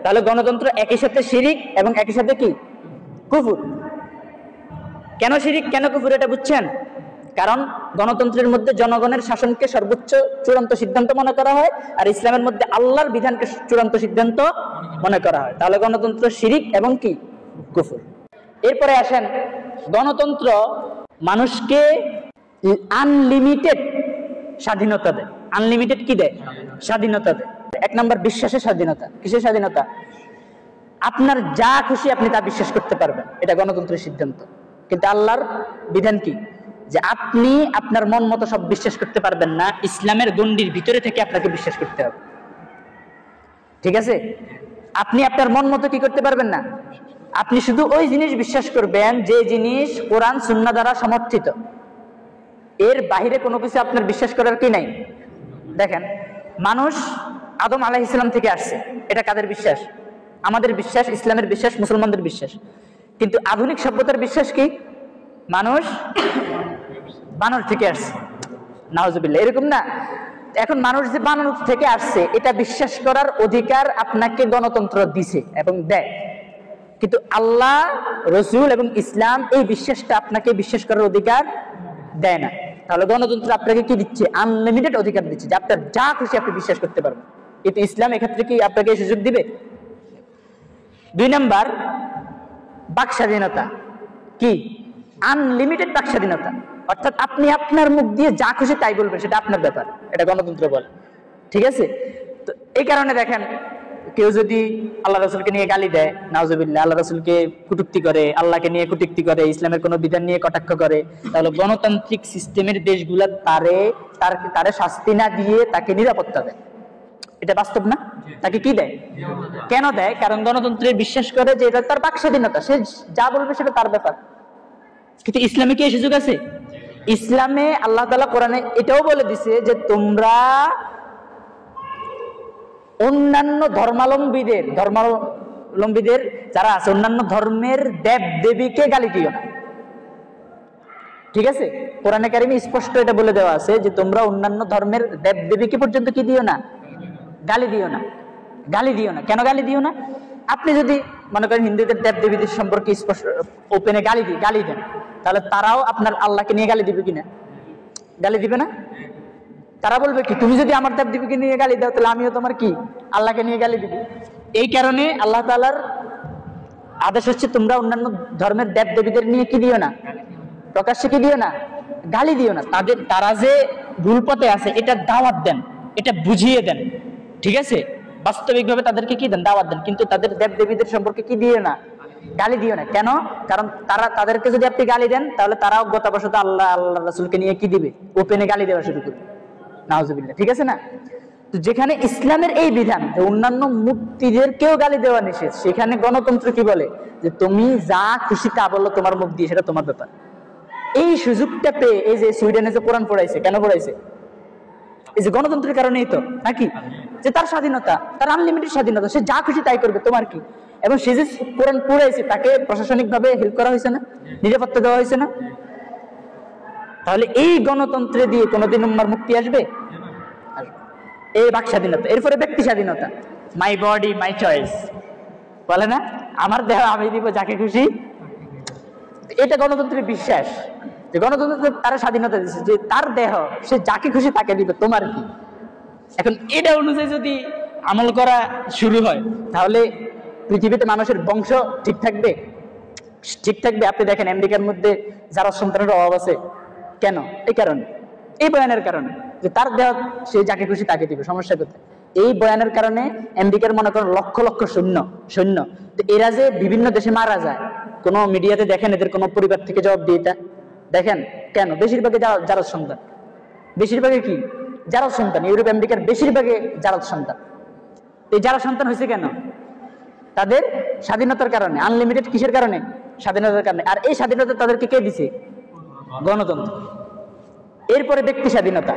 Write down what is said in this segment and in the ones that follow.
তাহলে গণতন্ত্র একই সাথে শিরিক এবং একই সাথে কি কুফর। কেন শিরিক কেন কুফর এটা বুঝছেন? কারণ গণতন্ত্রের মধ্যে জনগণের শাসনকে সর্বোচ্চ চূড়ান্ত সিদ্ধান্ত মনে করা হয়, আর ইসলামের মধ্যে আল্লাহর বিধানকে চূড়ান্ত সিদ্ধান্ত মনে করা হয়। তাহলে গণতন্ত্র শিরিক এবং কি কুফর। এরপরে আসেন, গণতন্ত্র মানুষকে আনলিমিটেড স্বাধীনতা দেয়। আনলিমিটেড কি দেয়? স্বাধীনতা দেয়। এক নম্বর বিশ্বাসের স্বাধীনতা। কিসের স্বাধীনতা? আপনার যা খুশি আপনি তা বিশ্বাস করতে পারবেন, এটা গণতন্ত্রের সিদ্ধান্ত। কিন্তু আল্লাহর বিধান কি? যে আপনি আপনার মন মতো সব বিশ্বাস করতে পারবেন না, ইসলামের গণ্ডির ভিতরে থেকে আপনাকে বিশ্বাস করতে হবে। ঠিক আছে? আপনি আপনার মন মতো কি করতে পারবেন না, আপনি শুধু ওই জিনিস বিশ্বাস করবেন যে জিনিস কোরআন সুন্নাহ দ্বারা সমর্থিত। এর বাহিরে কোনো কিছু আপনার বিশ্বাস করার কি নাই। দেখেন, মানুষ আদম আলাইহিস সালাম থেকে আসছে, এটা কাদের বিশ্বাস? আমাদের বিশ্বাস, ইসলামের বিশ্বাস, মুসলমানদের বিশ্বাস। কিন্তু আধুনিক সভ্যতার বিশ্বাস কি? মানুষ বানর থেকে আসছে, নাউজুবিল্লাহ। এরকম না? এখন মানুষ যে বানর থেকে আসছে এটা বিশ্বাস করার অধিকার আপনাকে গণতন্ত্র দিছে এবং দেয়, কিন্তু আল্লাহ, রসুল এবং ইসলাম এই বিশ্বাসটা আপনাকে বিশ্বাস করার অধিকার দেয় না। তাহলে গণতন্ত্র আপনাকে কি দিচ্ছে? আনলিমিটেড অধিকার দিচ্ছে, যে আপনার যা খুশি আপনি বিশ্বাস করতে পারবেন। কিন্তু ইসলাম এক্ষেত্রে কি আপনাকে এই সুযোগ দিবে? 2 নাম্বার, বাক স্বাধীনতা। কি? আনলিমিটেড বাক স্বাধীনতা। অর্থাৎ আপনি আপনার মুখ দিয়ে যা খুশি তাই বলবেন, সেটা আপনার ব্যাপার, এটা গণতন্ত্র বলে। ঠিক আছে? তো এই কারণে দেখেন, কেউ যদি আল্লাহ রসুলকে নিয়ে গালি দেয়, নাউজুবিল্লাহ, আল্লাহ রসুলকে কটূক্তি করে, আল্লাহকে নিয়ে কটূক্তি করে, ইসলামের কোনো বিধান নিয়ে কটাক্ষ করে, তাহলে গণতান্ত্রিক সিস্টেমের দেশগুলা তারে শাস্তি না দিয়ে তাকে নিরাপত্তা দেয়। এটা বাস্তব না? তাকে কি দেয়? কেন দেয়? কারণ গণতন্ত্রে বিশ্বাস করে যে এটা তার বাক স্বাধীনতা, সে যা বলবে সেটা তার ব্যাপার। কিন্তু ইসলামে কি এই সুযোগ আছে? ইসলামে আল্লাহ তাআলা কোরআনে এটাও বলে দিছে যে তোমরা অন্যান্য ধর্মাবলম্বীদের যারা আছে, অন্যান্য ধর্মের দেব দেবীকে গালি দিও না। ঠিক আছে? কোরআনে কারিমে স্পষ্ট এটা বলে দেওয়া আছে যে তোমরা অন্যান্য ধর্মের দেব দেবীকে পর্যন্ত কি দিও না? গালি দিও না। গালি দিও না। কেন গালি দিও না? আপনি যদি মনে করেন হিন্দুদের দেব দেবীদের সম্পর্কে স্পষ্ট ওপেনে গালি দেন, তাহলে তারাও আপনার আল্লাহকে নিয়ে গালি দিবে কিনা? গালি দিবে না? তারা বলবে কি, তুমি যদি আমার দেব দেবীকে নিয়ে গালি দাও তাহলে আমিও তোমার কি আল্লাহকে নিয়ে গালি দিব। এই কারণে আল্লাহ তাআলার আদেশ হচ্ছে তোমরা অন্যান্য ধর্মের দেব দেবীদের নিয়ে কি দিও না, প্রকাশ্যে কি দিও না, গালি দিও না। তারা যে ভুল পথে আছে এটা দাওয়াত দেন, এটা বুঝিয়ে দেন। ঠিক আছে? বাস্তবিকভাবে তাদেরকে কি দেন? দাওয়াত দেন। কিন্তু তাদের দেব দেবীদের সম্পর্কে কি দিও না, গালি দিও না। কেন? কারণ তাদেরকে যদি আপনি গালি দেন তাহলে তারাও গতাবশত আল্লাহ রাসূলকে নিয়ে কি দিবে? ওপেনে গালি দেওয়া শুরু করবে। নাউজুবিল্লাহ। ঠিক আছে না? তো যেখানে ইসলামের এই বিধান যে অন্যান্য মূর্তিদেরকেও গালি দেওয়া নিষেধ, সেখানে গণতন্ত্র কি বলে? যে তুমি যা খুশি তা বলো তোমার মুখ দিয়ে, সেটা তোমার ব্যাপার। এই সুযোগটা পেয়ে এই যে সুইডেনে যে কোরআন পড়াইছে, কেন পড়াইছে? এই যে গণতন্ত্রের কারণেই তো, নাকি? যে তার স্বাধীনতা, তার আনলিমিটেড স্বাধীনতা, সে যা খুশি তাই করবে, তোমার কি? এবং সে যে কোরআন পড়াইছে তাকে প্রশাসনিক ভাবে হেল্প করা হয়েছে না? নিরাপত্তা দেওয়া হয়েছে না? তাহলে এই গণতন্ত্রে দিয়ে কোনোদিন উম্মার মুক্তি আসবে? এই বাক স্বাধীনতা। এরপরে ব্যক্তি স্বাধীনতা, মাই বডি মাই চয়েস বলে না, আমার দেহ আমি দিব যাকে খুশি। এটা গণতন্ত্রের বিশ্বাস যে গণতন্ত্র তারা স্বাধীনতা দিচ্ছে, যে তার দেহ সে যাকে খুশি তাকে দিবে, তোমার কি? এখন এটা অনুযায়ী যদি আমল করা শুরু হয় তাহলে পৃথিবীতে মানুষের বংশ ঠিক থাকবে? ঠিক থাকবে? আপনি দেখেন আমেরিকার মধ্যে যারা সন্তানের অভাব আছে, কেন? এই কারণে, এই বয়ানের কারণে, যে তার দেহ সে যাকে খুশি তাকে দিবে, সমস্যা কোথায়? এই বয়ানের কারণে আমেরিকার মনে করেন লক্ষ লক্ষ সৈন্য, তো এরা যে বিভিন্ন দেশে মারা যায়, কোনো মিডিয়াতে দেখেন এদের কোনো পরিবার থেকে জবাব দিয়ে দেখেন? কেন? বেশিরভাগই জারজ সন্তান। বেশিরভাগই কি? জারজ সন্তান। ইউরোপ আমেরিকার বেশিরভাগই জারজ সন্তান। এই জারজ সন্তান হয়েছে কেন? তাদের স্বাধীনতার কারণে। আনলিমিটেড কিসের কারণে? স্বাধীনতার কারণে। আর এই স্বাধীনতা তাদেরকে কে দিছে? গণতন্ত্র। এরপরে ব্যক্তি স্বাধীনতা,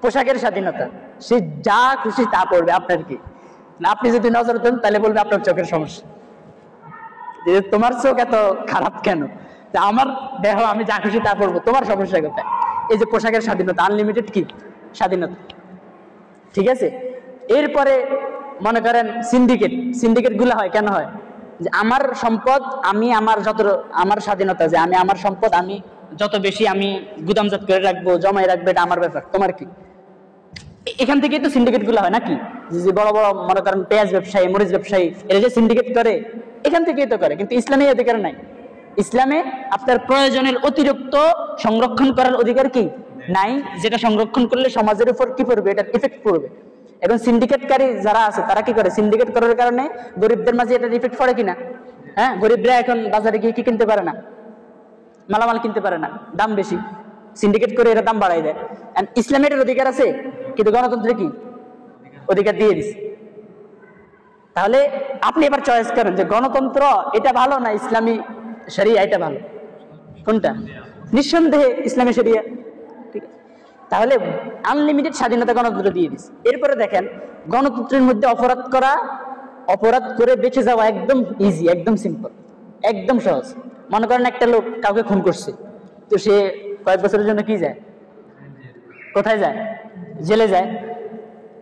পোশাকের স্বাধীনতা, সে যা খুশি তা পড়বে, আপনার কি? আপনি যদি নজর দেন তাহলে বলবে আপনার চোখের সমস্যা, তোমার চোখ এত খারাপ কেন? আমার দেহ আমি যা খুশি তা পড়বো, তোমার সমস্যা কোথায়? এই যে পোশাকের স্বাধীনতা, আনলিমিটেড কি স্বাধীনতা। ঠিক আছে? এরপরে মনে করেন সিন্ডিকেট গুলো হয় কেন হয়? যে আমার সম্পদ আমি আমার স্বাধীনতা, যে আমি আমার সম্পদ আমি যত বেশি আমি গুদামজাত করে রাখবো, জমাই রাখবো, এটা আমার ব্যাপার, তোমার কি? এখান থেকেই তো সিন্ডিকেট গুলো হয় নাকি? যে বড় বড় মনে করেন পেঁয়াজ ব্যবসায়ী, মরিচ ব্যবসায়ী, এরা যে সিন্ডিকেট করে এখান থেকেই তো করে। কিন্তু ইসলামে এই অধিকার নাই। ইসলামে আপনার প্রয়োজনের অতিরিক্ত সংরক্ষণ করার অধিকার কি নাই, যেটা সংরক্ষণ করলে সমাজের উপর কি পড়বে, এটার ইফেক্ট পড়বে। এবং সিন্ডিকেটকারী যারা আছে তারা কি করে, সিন্ডিকেট করার কারণে গরিবদের মাঝে এটার ইফেক্ট পড়ে কিনা? হ্যাঁ, গরিবরা এখন বাজারে গিয়ে কি কিনতে পারে না, মালামাল কিনতে পারে না, দাম বেশি, সিন্ডিকেট করে এরা দাম বাড়াই দেয়। ইসলামের অধিকার আছে, কিন্তু গণতন্ত্রে কি অধিকার দিয়ে দিছে। তাহলে আপনি এবার চয়েস করেন যে গণতন্ত্র এটা ভালো না ইসলামী শরিয়া এটা ভালো, কোনটা? নিঃসন্দেহে ইসলামী শরিয়া। ঠিক আছে, তাহলে আনলিমিটেড স্বাধীনতা গণতন্ত্র দিয়ে দিছে। এরপরে দেখেন গণতন্ত্রের মধ্যে অপরাধ করে বেঁচে যাওয়া একদম ইজি, একদম সিম্পল, একদম সহজ। মনে করেন একটা লোক কাউকে খুন করছে, তো সে কয়েক বছরের জন্য কি যায়, কোথায় যায়? জেলে যায়।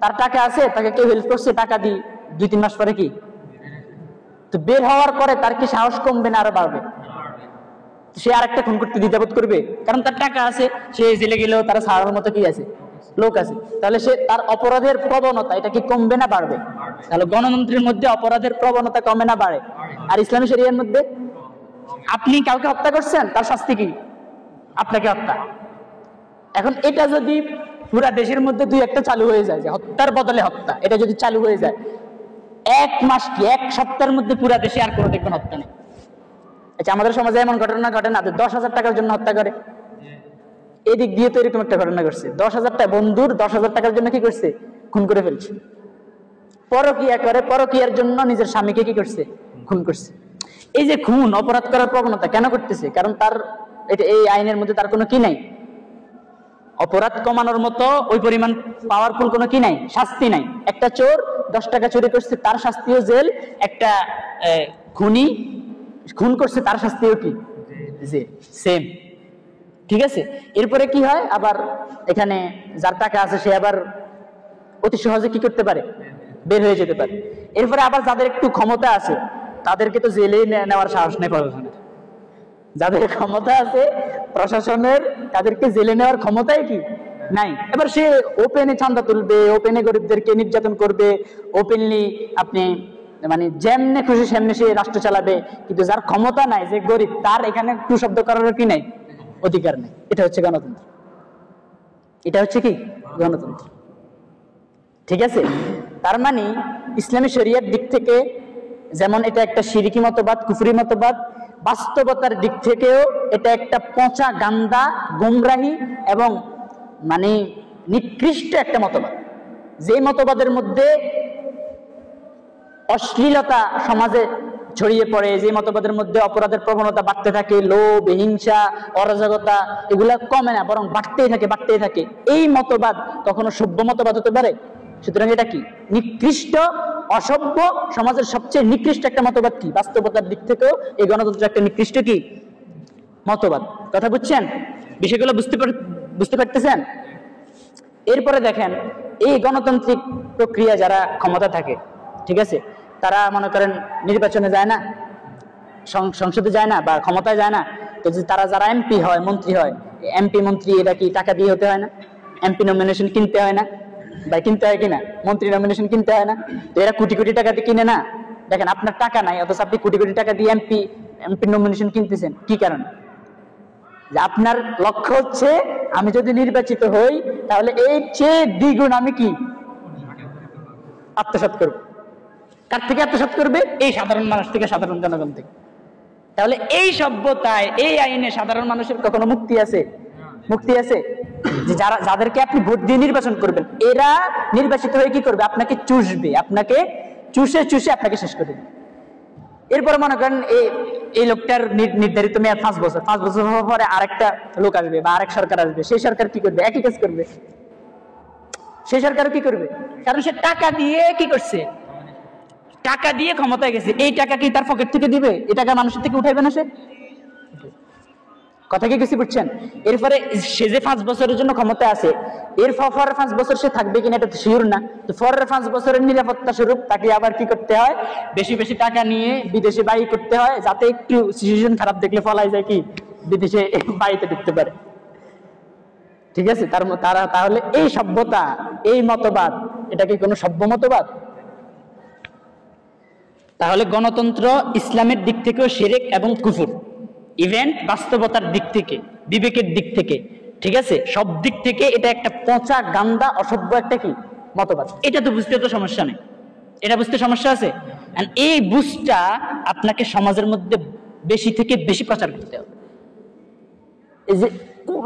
তার টাকা আছে, তাকে কেউ হেল্প করছে, টাকা দিই, 2-3 মাস পরে কি তো বের হওয়ার পরে তার কি সাহস কমবে না আরো বাড়বে? সে আরেকটা খুন করতে দ্বিধাবোধ করবে, কারণ তার টাকা আছে, সে জেলে গেলেও তারা ছাড়ার মতো কি আছে, লোক আছে। তাহলে সে তার অপরাধের প্রবণতা এটা কি কমবে না বাড়বে? তাহলে গণতন্ত্রের মধ্যে অপরাধের প্রবণতা কমে না বাড়ে? আর ইসলামী শরিয়ার মধ্যে আপনি কাউকে হত্যা করছেন, তার শাস্তি কি? আপনাকে হত্যা। এখন এটা যদি পুরা দেশের মধ্যে 2-1টা চালু হয়ে যায় যে হত্যার বদলে হত্যা, এটা যদি চালু হয়ে যায়, 1 মাস কি 1 সপ্তাহের মধ্যে পুরা দেশে আর কোনো দেখবেন হত্যা নেই। আচ্ছা, আমাদের সমাজে এমন ঘটনা ঘটে না? 10,000 টাকার জন্য হত্যা করে। এদিক দিয়ে তো এরকম একটা ঘটনা ঘটছে, 10,000 টাকা বন্ধুর 10,000 টাকার জন্য কি করছে, খুন করে ফেলছে। পরকিয়া করে, পরকিয়ার জন্য নিজের স্বামীকে কি করছে, খুন করছে। এই যে খুন, অপরাধ করার প্রবণতা কেন করতেছে? কারণ তার এই আইনের মধ্যে তার কোনো কি নাই, অপরাধ কমানোর মতো ওই পরিমাণ পাওয়ারফুল কোনো কি নাই, শাস্তি নাই। একটা চোর 10 টাকা চুরি করছে, তার শাস্তিও জেল। একটা খুন করছে, তার শাস্তিও কি জেল, সেম। ঠিক আছে, এরপরে কি হয় আবার, এখানে যার টাকা আছে সে আবার অতি সহজে কি করতে পারে, বের হয়ে যেতে পারে। এরপরে আবার যাদের একটু ক্ষমতা আছে তাদেরকে তো জেলে নেওয়ার সাহস নেই প্রশাসনের। যাদের ক্ষমতা আছে প্রশাসনের, তাদেরকে জেলে নেওয়ার ক্ষমতাই কি নাই। এবার সে ওপেনে চাঁদা তুলবে, ওপেনে গরিবদেরকে নির্যাতন করবে, ওপেনলি আপনি মানে যেমনে খুশি সেমনে সে রাষ্ট্র চালাবে। কিন্তু যার ক্ষমতা নাই, যে গরিব, তার এখানে কুশব্দ করার কি নাই, অধিকার নেই। এটা হচ্ছে গণতন্ত্র, এটা হচ্ছে কি গণতন্ত্র। ঠিক আছে, তার মানে ইসলামী শরিয়ার দিক থেকে যেমন এটা একটা শিরকি মতবাদ, কুফরি মতবাদ, বাস্তবতার দিক থেকেও এটা একটা পচা, গান্দা, গোমরাহি এবং মানে নিকৃষ্ট একটা মতবাদ। যে মতবাদের মধ্যে অশ্লীলতা সমাজে ছড়িয়ে পড়ে, যে মতবাদের মধ্যে অপরাধের প্রবণতা বাড়তে থাকে, লোভ, হিংসা, অরাজকতা, এগুলা কমে না, বরং বাড়তেই থাকে। এই মতবাদ কখনো সভ্য মতবাদ হতে পারে? সুতরাং এটা কি নিকৃষ্ট, অসভ্য, সমাজের সবচেয়ে নিকৃষ্ট একটা মতবাদ। কি বাস্তবতার দিক থেকেও এই গণতন্ত্র একটা নিকৃষ্ট কি মতবাদ। কথা বুঝছেন? বিষয়গুলো বুঝতে পারতেছেন? এরপরে দেখেন, এই গণতান্ত্রিক প্রক্রিয়া যারা ক্ষমতা থাকে, ঠিক আছে, তারা মনে করেন নির্বাচনে যায় না, সংসদে যায় না, বা ক্ষমতায় যায় না। তো তারা যারা এমপি হয়, মন্ত্রী হয়, এমপি মন্ত্রী এরা কি টাকা দিয়ে হতে হয় না? এমপি নমিনেশন কিনতে হয় না? ভাই কিনতে হয় কিনা? মন্ত্রী নমিনেশন কিনতে হয় না? তো এরা কোটি কোটি টাকা দিয়ে কিনে না। দেখেন, আপনার টাকা নাই, অথচ আপনি কোটি কোটি টাকা দিয়ে এমপি নমিনেশন কিনতেছেন। কি কারণ? যে আপনার লক্ষ্য হচ্ছে আমি যদি নির্বাচিত হই তাহলে এই চেয়ে দ্বিগুণ আমি কি আত্মসাৎ করব। কার থেকে আত্মসাৎ করবে? এই সাধারণ মানুষ থেকে, সাধারণ জনগণ থেকে। তাহলে এই সভ্যতায়, এই আইনে সাধারণ মানুষের কখনো মুক্তি আছে? মুক্তি আছে? যে যাদেরকে আপনি ভোট দিয়ে নির্বাচন করবেন, এরা নির্বাচিত হয়ে কি করবে? আপনাকে চুষবে, আপনাকে চুষে আপনাকে শেষ করে দেবে। এরপরে মনে করেন এই লোকটার নির্ধারিত মেয়াদ 5 বছর। 5 বছর হওয়ার পরে আরেকটা লোক আসবে বা আরেক সরকার আসবে, সেই সরকার কি করবে? একই কাজ করবে। সেই সরকার কি করবে? কারণ সে টাকা দিয়ে কি করছে? টাকা দিয়ে ক্ষমতায় গেছে। এই টাকা কি তার পকেট থেকে দিবে? এই টাকা মানুষের থেকে উঠাইবে না সে? কথা কি কিছু বুঝছেন? এরপরে সে যে 5 বছরের জন্য ক্ষমতা আছে, এর পরের 5 বছর সে থাকবে কিনা এটা তো শিওর না। তো পরের 5 বছরের নিরাপত্তা স্বরূপ তাকে আবার কি করতে হয়, বেশি বেশি টাকা নিয়ে বিদেশে বাড়ি করতে হয়, যাতে একটু সিচুয়েশন খারাপ দেখলে ফলাই যায় কি বিদেশে বাড়িতে ঢুকতে পারে। ঠিক আছে, তাহলে এই সভ্যতা, এই মতবাদ, এটা কি কোনো সভ্য মতবাদ? তাহলে গণতন্ত্র ইসলামের দিক থেকেও শিরক এবং কুফর, ইভেন বাস্তবতার দিক থেকে, বিবেকের দিক থেকে, ঠিক আছে, সব দিক থেকে এটা একটা পচা গান্দা অসভ্য একটা কি মতবাদ। এটা তো বুঝতে তো সমস্যা নেই, এটা বুঝতে সমস্যা আছে? এই বুঝটা আপনাকে সমাজের মধ্যে বেশি থেকে বেশি প্রচার করতে হবে। এই যে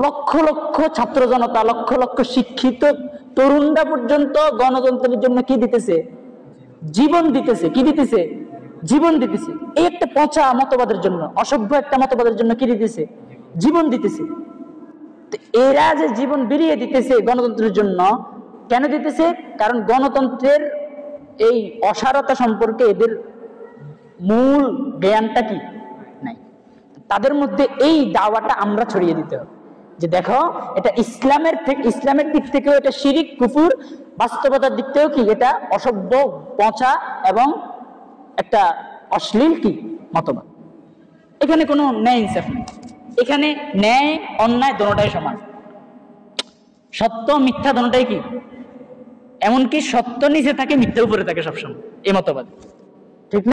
লক্ষ লক্ষ ছাত্র জনতা, লক্ষ লক্ষ শিক্ষিত তরুণরা পর্যন্ত গণতন্ত্রের জন্য কি দিতেছে? জীবন দিতেছে। কি দিতেছে? জীবন দিতেছে। এই একটা পচা মতবাদের জন্য, অসভ্য একটা মতবাদের জন্য কি দিতেছে? জীবন দিতেছে। এরা যে জীবন বিলিয়ে দিতেছে গণতন্ত্রের জন্য, কেন দিতেছে? কারণ গণতন্ত্রের এই অসারতা সম্পর্কে এদের মূল জ্ঞানটা কি নাই। তাদের মধ্যে এই দাওয়াটা আমরা ছড়িয়ে দিতে হবে যে দেখো, এটা ইসলামের দিক থেকেও এটা শিরিক কুফর, বাস্তবতার দিক থেকেও কি এটা অসভ্য, পচা এবং একটা অশ্লীল কি মতবাদ। এখানে কোনো ন্যায় ইনসাফ নেই, এখানে ন্যায় অন্যায় দোনোটাই সমান, সত্য মিথ্যা দোনোটাই কি, এমনকি সত্য নিচে থাকে, মিথ্যা উপরে থাকে সবসময় এই মতবাদ। ঠিক না?